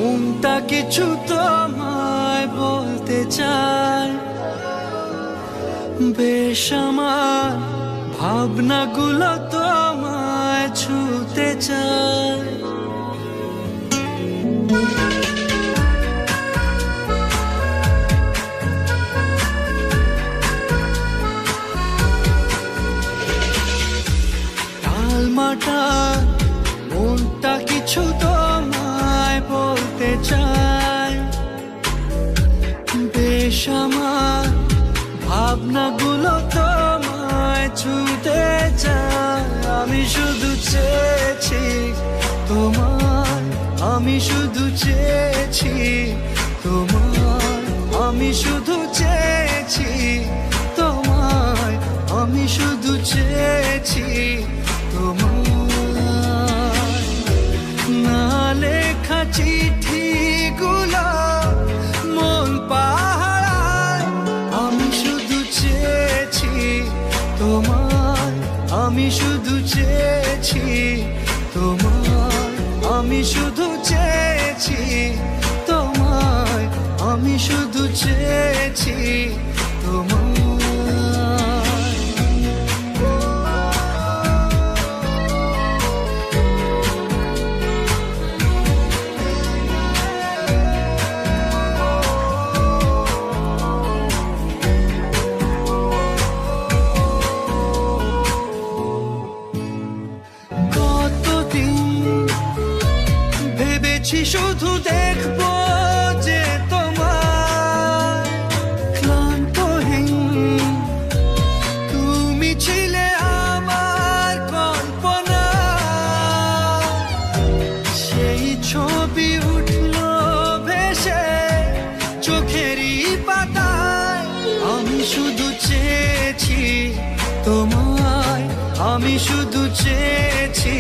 মনটা কিছু তোমায় বলতে চায়, বেশ আমার ভাবনাগুলো তোমায় ছুতে চায়। টালমাটা মনটা কিছু তোমায় বলতে চায়, বেশ আমার ভাবনাগুলো তোমায় ছুতে চায়। আমি শুধু চেয়েছি তোমায়, আমি শুধু চেয়েছি তোমায়, আমি শুধু চেয়েছি তোমায়, আমি শুধু চেয়েছি তোমায়। না লেখা চিঠিগুলো মন পাহারায়, আমি শুধু চেয়েছি তোমায়, আমি শুধু চেয়েছি তোমায়, আমি শুধু চেয়েছি তোমায়, আমি শুধু চেয়েছি তোমায়। শুধু দেখবো যে তোমার ক্লান্তহীন, তুমি ছিলে আমার কল্পনা, সেই ছবি উঠলো ভেসে চোখেরই পাতায়। আমি শুধু চেয়েছি তোমায়, আমি শুধু চেয়েছি